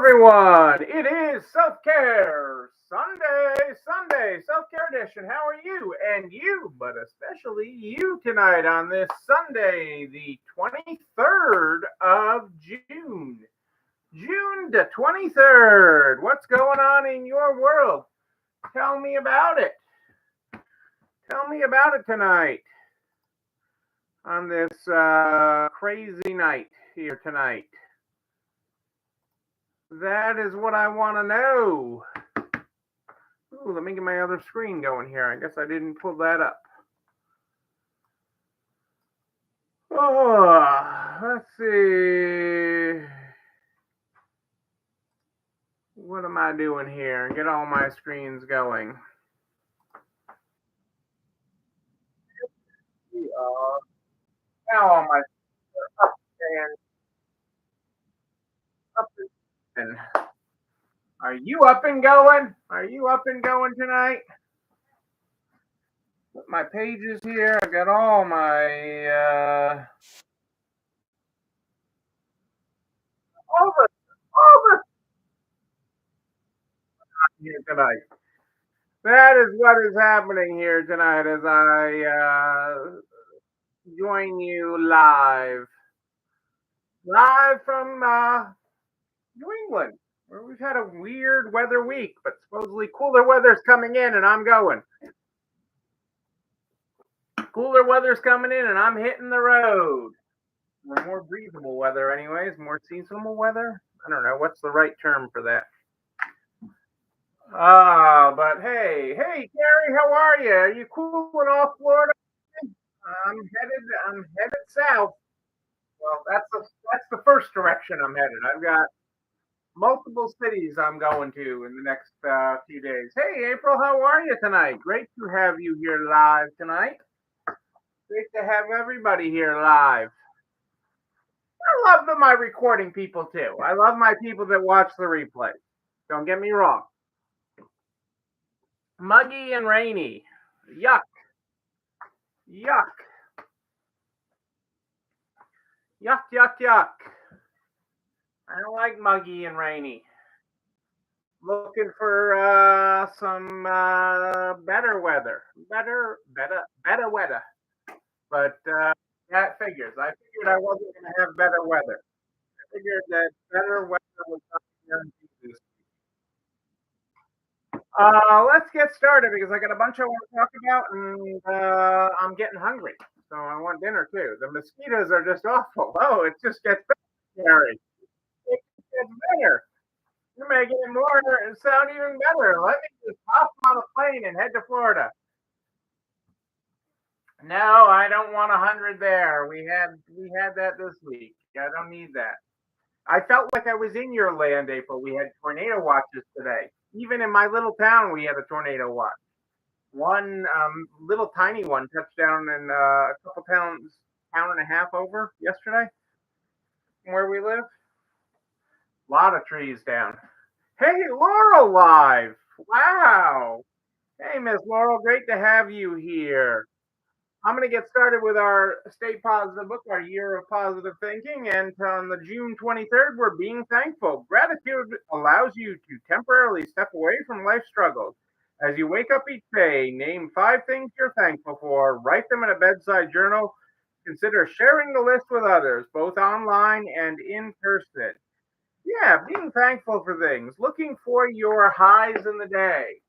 everyone. It is Self-Care Sunday, Self-Care Edition. How are you? And you, but especially you tonight on this Sunday, the 23rd of June. June the 23rd. What's going on in your world? Tell me about it. Tell me about it tonight on this crazy night here tonight. That is what I want to know. Ooh, let me get my other screen going here. I guess I didn't pull that up. Oh, let's see. What am I doing here? Get all my screens going. Now all my up and are you up and going? Are you up and going tonight? Put my pages here. I got all my all the here tonight. That is what is happening here tonight as I join you live from New England, where we've had a weird weather week, but supposedly cooler weather's coming in, and I'm going. Cooler weather's coming in, and I'm hitting the road. Or more breathable weather, anyways. More seasonal weather. I don't know what's the right term for that. But hey, Gary, how are you? Are you cooling off Florida? I'm headed south. Well, that's the first direction I'm headed. I've got multiple cities I'm going to in the next few days. Hey, April, how are you tonight? Great to have you here live tonight. Great to have everybody here live. I love my recording people too. I love my people that watch the replay. Don't get me wrong. Muggy and rainy. Yuck. Yuck. Yuck, yuck, yuck. I don't like muggy and rainy. Looking for some better weather. Better weather. But that figures. I figured I wasn't going to have better weather. I figured that better weather was not guaranteed this week. Let's get started because I got a bunch I want to talk about, and I'm getting hungry. So I want dinner too. The mosquitoes are just awful. Oh, it just gets better, Gary. It gets better. You're making it more sound even better. Let me just hop on a plane and head to Florida. No, I don't want 100 there. We had that this week. I don't need that. I felt like I was in your land, April. We had tornado watches today. Even in my little town, we had a tornado watch. One little tiny one touched down in a couple town and a half over yesterday, where we live. A lot of trees down. Hey, Laurel live. Wow. Hey, Miss Laurel, great to have you here. I'm going to get started with our Stay Positive book, our year of positive thinking. And on the June 23rd, we're being thankful. Gratitude allows you to temporarily step away from life struggles. As you wake up each day, name 5 things you're thankful for, write them in a bedside journal. Consider sharing the list with others, both online and in person. Yeah, being thankful for things, looking for your highs in the day.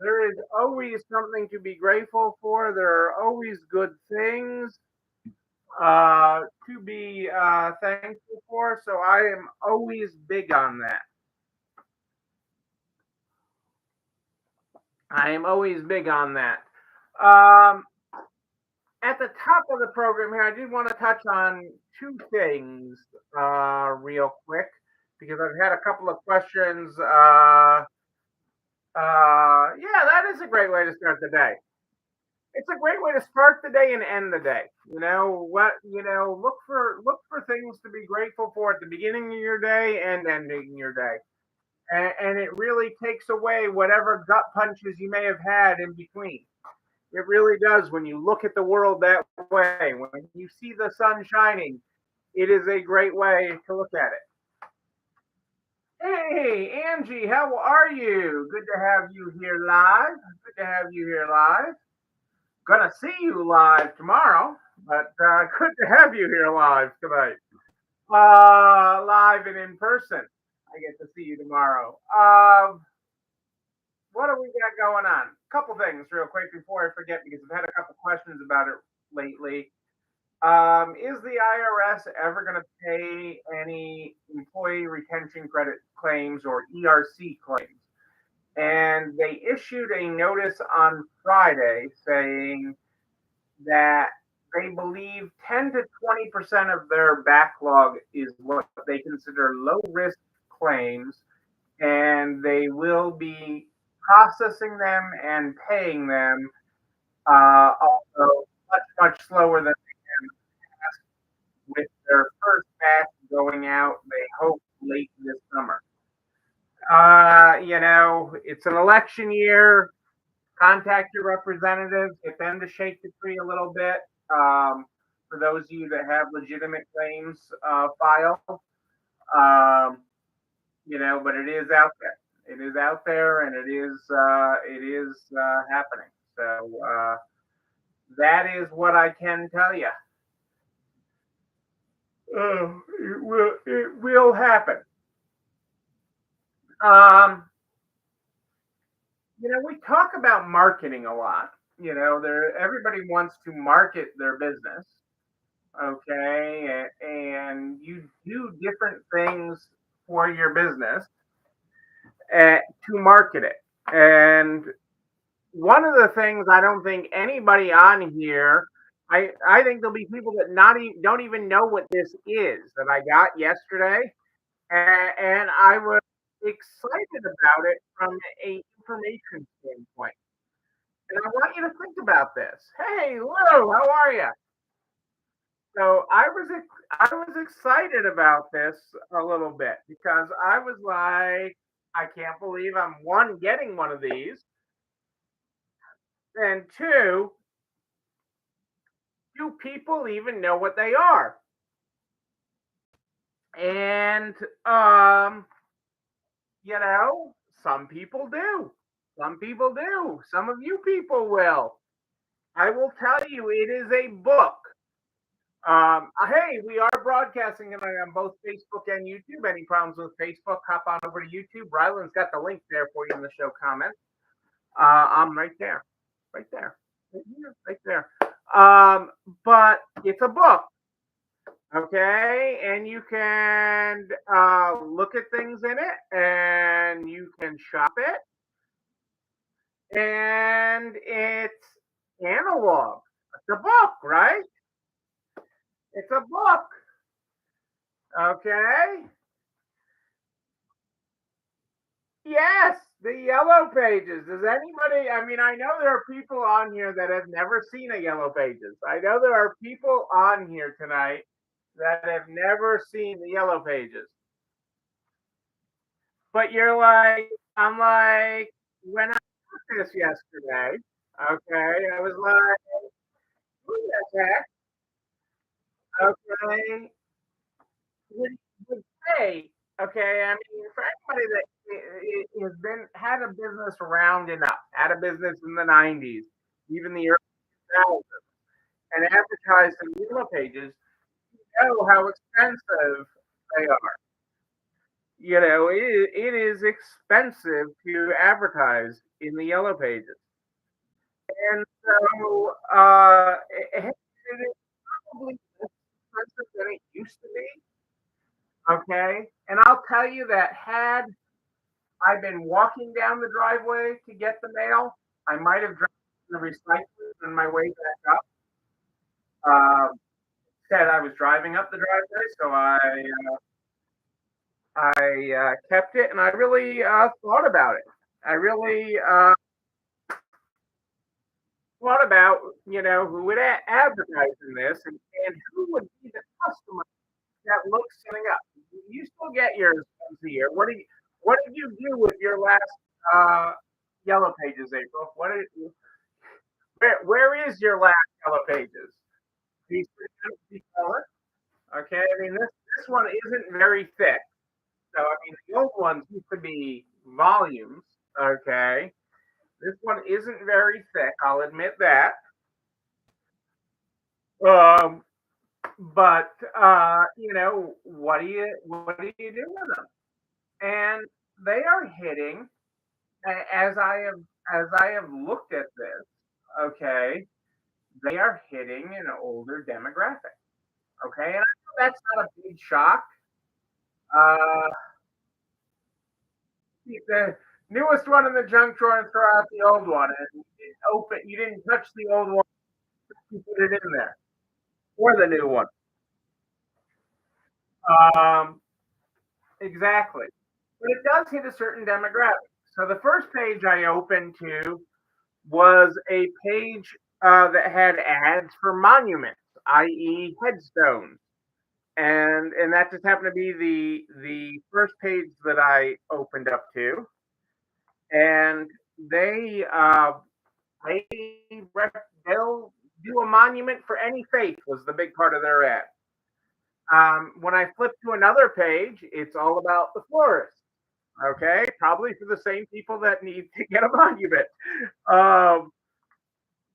There is always something to be grateful for. There are always good things to be thankful for. So I am always big on that. I am always big on that. At the top of the program here, I did want to touch on 2 things real quick because I've had a couple of questions. Yeah, that is a great way to start the day. It's a great way to start the day and end the day. Look for things to be grateful for at the beginning of your day and ending your day. And it really takes away whatever gut punches you may have had in between. It really does when you look at the world that way. When you see the sun shining, it is a great way to look at it. Hey, Angie, how are you? Good to have you here live. Good to have you here live. Gonna see you live tomorrow, but good to have you here live tonight. Live and in person. I get to see you tomorrow. What do we got going on? Couple things real quick before I forget because I've had a couple questions about it lately. Is the IRS ever going to pay any employee retention credit claims or ERC claims? And they issued a notice on Friday saying that they believe 10 to 20% of their backlog is what they consider low risk claims, and they will be processing them and paying them, although much slower than with their first batch going out, they hope late this summer. It's an election year. Contact your representatives, get them to shake the tree a little bit. For those of you that have legitimate claims filed, um, but it is out there. It is out there, and it is happening. So that is what I can tell you. It will happen. Um, we talk about marketing a lot. Everybody wants to market their business, okay, and you do different things for your business to market it. And one of the things I don't think anybody on here, I think there'll be people that don't even know what this is that I got yesterday, and I was excited about it from a information standpoint. And I want you to think about this. Hey, Lou, how are you? So I was excited about this a little bit because I was like, I can't believe I'm one getting one of these, and two, do people even know what they are? And you know, some people do. Some people do. Some of you people will. I will tell you, it is a book. Hey, we are broadcasting tonight on both Facebook and YouTube. Any problems with Facebook, hop on over to YouTube. Ryland's got the link there for you in the show comments. I'm right there. Right there. Right here. Right there. But it's a book. Okay, and you can look at things in it, and you can shop it, and it's analog. It's a book, right? It's a book. Okay. Yes, the yellow pages. Does anybody? I mean, I know there are people on here that have never seen a yellow pages. I know there are people on here tonight that have never seen the yellow pages. But I'm like, when I took this yesterday, okay, I was like, who the heck, okay, would, would say, okay, I mean, for anybody that has had a business around enough, had a business in the 90s, even the early 2000s, and advertised in yellow pages, you know how expensive they are. It is expensive to advertise in the yellow pages. And so it is probably less expensive than it used to be. Okay. And I'll tell you that had I been walking down the driveway to get the mail, I might have dropped the recycling on my way back up. Said I was driving up the driveway, so I kept it, and I really thought about it. I really thought about who would advertise in this, and who would be the customer that looks something up. You still get yours once a year. What did you do with your last yellow pages, April? Where is your last yellow pages? These color. Okay, I mean this one isn't very thick. So I mean, the old ones used to be volumes. Okay, this one isn't very thick. I'll admit that. Um, but what do you do with them? And they are hitting as I have looked at this. Okay, they are hitting an older demographic. Okay, and I know that's not a big shock. Uh, the newest one in the junk drawer and throw out the old one, and you didn't open. You didn't touch the old one. You put it in there or the new one. Um, exactly. But it does hit a certain demographic. So the first page I opened to was a page that had ads for monuments, i.e., headstones, and that just happened to be the first page that I opened up to, and they they they'll do a monument for any faith was the big part of their ad. When I flip to another page, it's all about the florist. Okay, probably for the same people that need to get a monument. Um,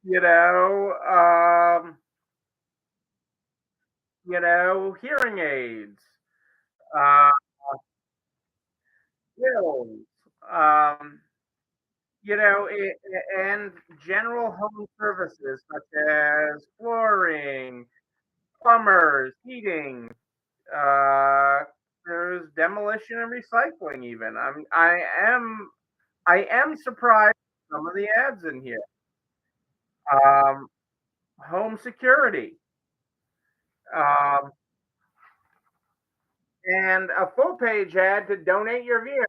you know, um, hearing aids, uh, pills, um, and general home services such as flooring, plumbers, heating. Uh, there's demolition and recycling. Even I am surprised at some of the ads in here. Um, home security. Um, and a full page ad to donate your vehicle.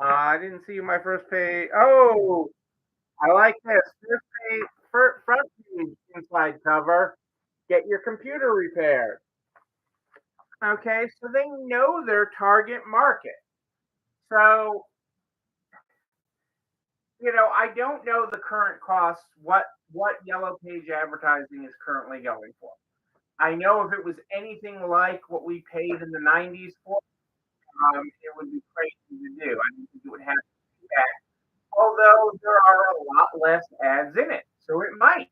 I didn't see my first page. Oh, I like this. First page, front page inside cover. Get your computer repaired. Okay, so they know their target market. So, I don't know the current costs, what Yellow Page advertising is currently going for. I know if it was anything like what we paid in the 90s for, it would be crazy to do. I don't think it would have to be that. Although there are a lot less ads in it. So it might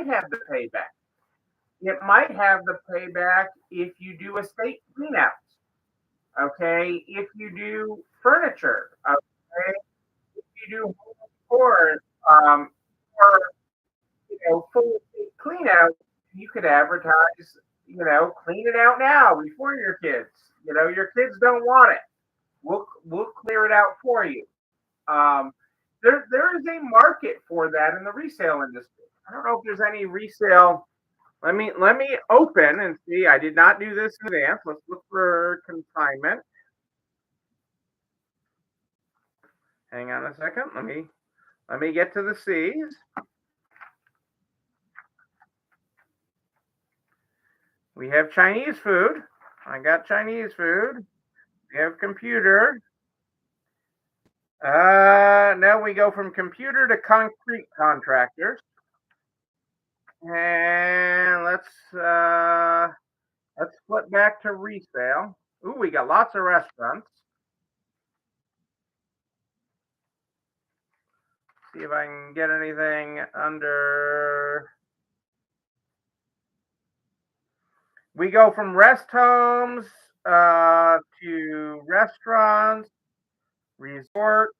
have the payback. It might have the payback if you do estate cleanouts. Okay, if you do furniture, okay, if you do home decor, or full estate clean out, you could advertise, clean it out now before your kids. Your kids don't want it. We'll clear it out for you. Um, there is a market for that in the resale industry. I don't know if there's any resale. Let me open and see. I did not do this in advance. Let's look for consignment. Hang on a second. Let me get to the C's. We have Chinese food. I got Chinese food. We have computer. Now we go from computer to concrete contractors. And let's flip back to resale. Ooh, we got lots of restaurants. See if I can get anything under. We go from rest homes to restaurants, resorts,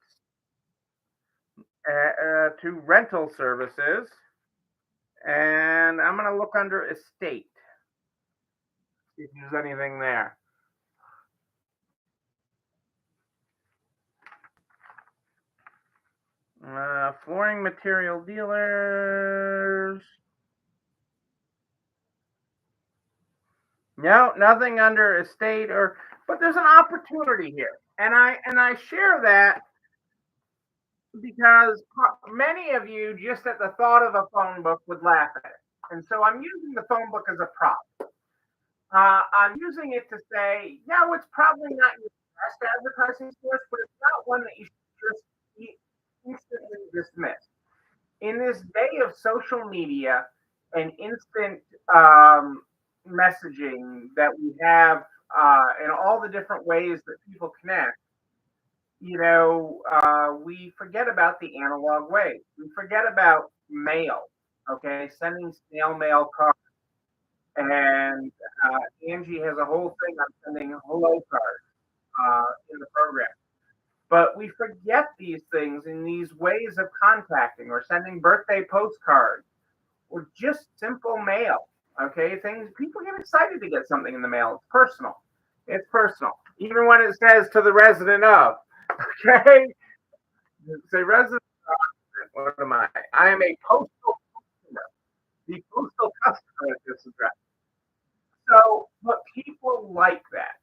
to rental services. And I'm going to look under estate. See if there's anything there. Flooring material dealers. No, nothing under estate but there's an opportunity here. And I share that because many of you just at the thought of a phone book would laugh at it. And so I'm using the phone book as a prop. I'm using it to say, no, it's probably not your best advertising source, but it's not one that you should just instantly dismiss. In this day of social media and instant messaging that we have and all the different ways that people connect, we forget about the analog ways. We forget about mail, okay, sending snail mail cards. And Angie has a whole thing on sending hello cards in the program. But we forget these things in these ways of contacting or sending birthday postcards or just simple mail. Okay, things people get excited to get something in the mail. It's personal. It's personal. Even when it says to the resident of, okay, say resident of, what am I? I am a postal customer. The postal customer at this address. So, but people like that.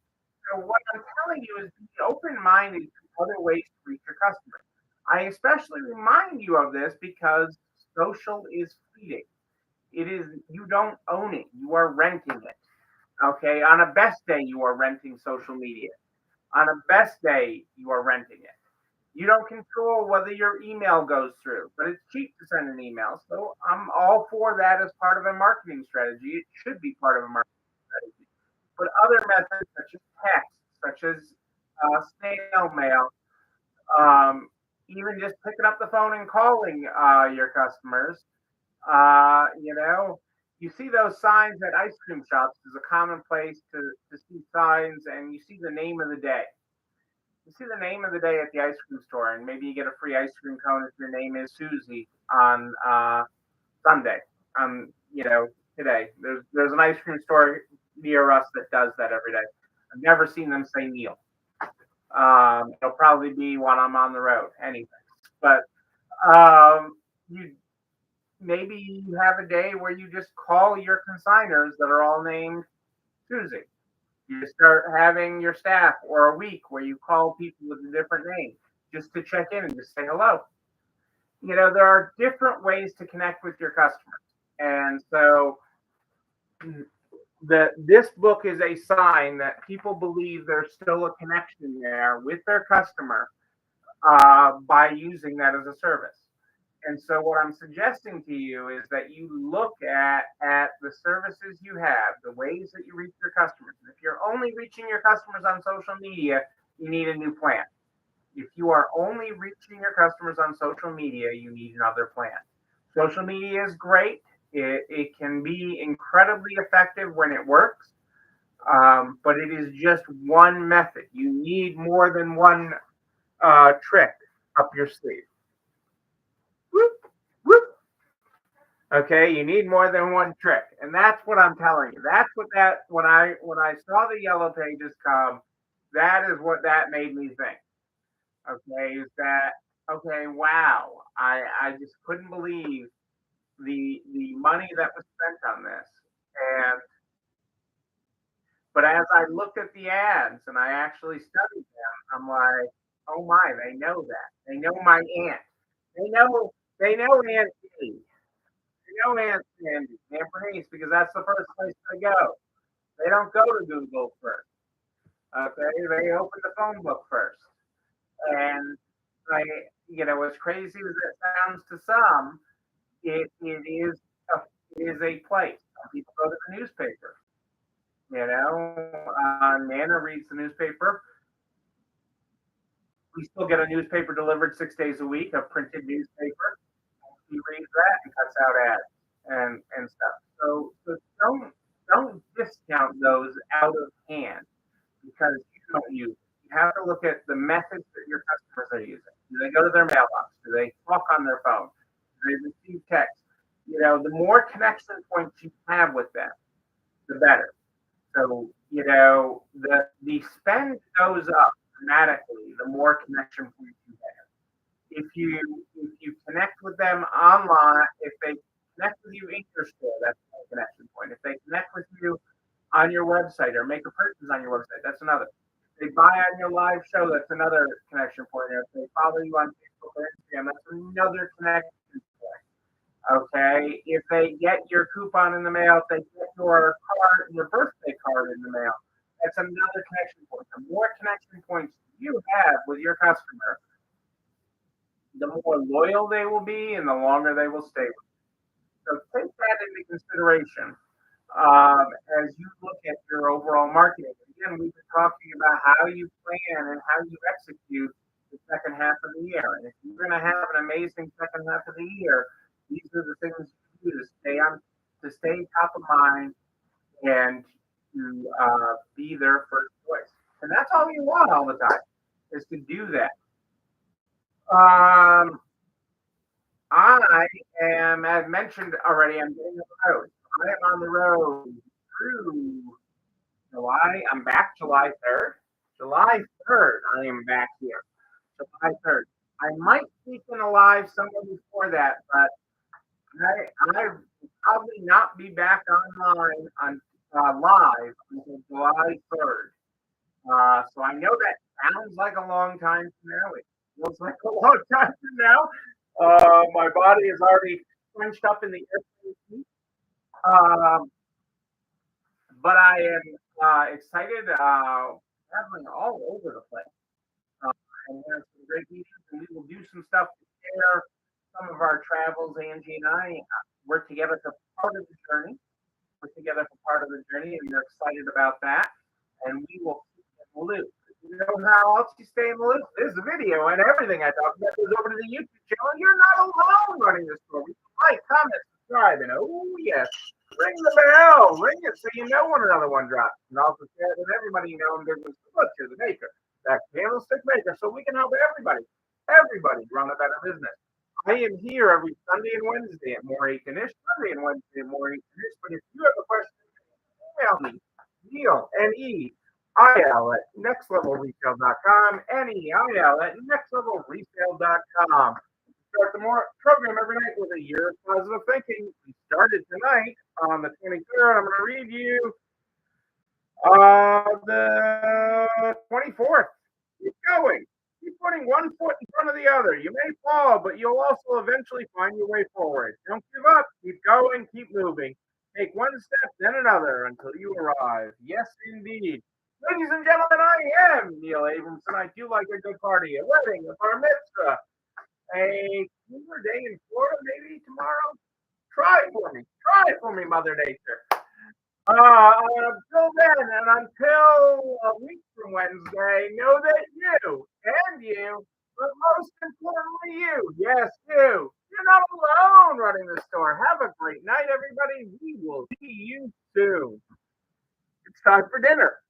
So what I'm telling you is be open-minded to other ways to reach your customers. I especially remind you of this because social is fleeting. It is you don't own it. You are renting it. Okay. On a best day, you are renting social media. On a best day, you are renting it. You don't control whether your email goes through, but it's cheap to send an email. So I'm all for that as part of a marketing strategy. It should be part of a marketing strategy. But other methods such as text, such as snail mail, um, even just picking up the phone and calling your customers, you see those signs at ice cream shops is a common place to see signs and you see the name of the day. You see the name of the day at the ice cream store, and maybe you get a free ice cream cone if your name is Susie on Sunday. Today there's an ice cream store near us that does that every day. I've never seen them say Neil. It'll probably be when I'm on the road, anything. But you maybe you have a day where you just call your consigners that are all named Susie. You start having your staff or a week where you call people with a different name just to check in and just say hello. There are different ways to connect with your customers. And so this book is a sign that people believe there's still a connection there with their customer by using that as a service. And so what I'm suggesting to you is that you look at the services you have, the ways that you reach your customers. And if you're only reaching your customers on social media, you need a new plan. If you are only reaching your customers on social media, you need another plan. Social media is great. It can be incredibly effective when it works, but it is just one method. You need more than one trick up your sleeve. Whoop, whoop. Okay, you need more than one trick, and that's what I'm telling you. That's what that when I saw the yellow pages come, that is what that made me think. Okay, is that okay? Wow, I just couldn't believe the money that was spent on this, and but as I looked at the ads and I actually studied them, I'm like, oh my, they know that. They know my aunt. They know Aunt Kitty. They know Aunt Bernice because that's the first place they go. They don't go to Google first. Okay, they open the phone book first. And I, as crazy as it sounds to some, it is a place. Some people go to the newspaper. Nana reads the newspaper. We still get a newspaper delivered 6 days a week, a printed newspaper. He reads that and cuts out ads and stuff. So don't discount those out of hand because you don't use it. You have to look at the methods that your customers are using. Do they go to their mailbox? Do they talk on their phone? Do they receive text? The more connection points you have with them, the better. So, the spend goes up dramatically the more connection points you have. If you connect with them online, if they connect with you in your store, that's a connection point. If they connect with you on your website or make a purchase on your website, that's another. If they buy on your live show, that's another connection point. If they follow you on Facebook or Instagram, that's another connection point. Okay, if they get your coupon in the mail, if they get your birthday card in the mail, that's another connection point. The more connection points you have with your customer, the more loyal they will be and the longer they will stay with you. So take that into consideration as you look at your overall marketing. again, we've been talking about how you plan and how you execute the second half of the year. And if you're going to have an amazing second half of the year, these are the things you do to stay top of mind and to be their first choice. And that's all you want all the time is to do that. I am, as mentioned already, I'm getting on the road. I am on the road through July. I'm back July 3rd. July 3rd, I am back here. July 3rd. I might sneak in a live somewhere before that, but I will probably not be back online on live until July 3rd. So I know that sounds like a long time from now. It feels like a long time from now. My body is already crunched up in the airplane seat. But I am excited, traveling all over the place. And we have some great meetings, and we will do some stuff to share some of our travels. Angie and I work together for part of the journey. We're together for part of the journey, and we're excited about that. And we will keep in the loop. You know how else you stay in the loop? There's a video, and everything I talk about goes over to the YouTube channel. You're not alone running this store. Like, comment, subscribe, and oh yes, ring the bell, ring it so you know when another one drops. And also share it with everybody you know in business. Butcher, the maker, that candlestick maker, so we can help everybody run a better business. I am here every Sunday and Wednesday at more 8 Finish, Sunday and Wednesday at more 8 Finish. But if you have a question, email me, Neil, NEIL at nextlevelretail.com, NEIL at nextlevelretail.com. Start the program every night with a year of positive thinking. We started tonight on the 23rd. I'm going to read you the 24th. Keep going. Keep putting one foot in front of the other. You may fall, but you'll also eventually find your way forward. Don't give up. Keep going. Keep moving. Take one step, then another until you arrive. Yes, indeed. Ladies and gentlemen, I am Neil Abramson. I do like a good party, a wedding, a bar mitzvah, a cooler day in Florida, maybe tomorrow. Try for me, Mother Nature. Until then, and until a week from Wednesday, know that you, but most importantly you, yes, you're not alone running the store. Have a great night, everybody. We will see you soon. It's time for dinner.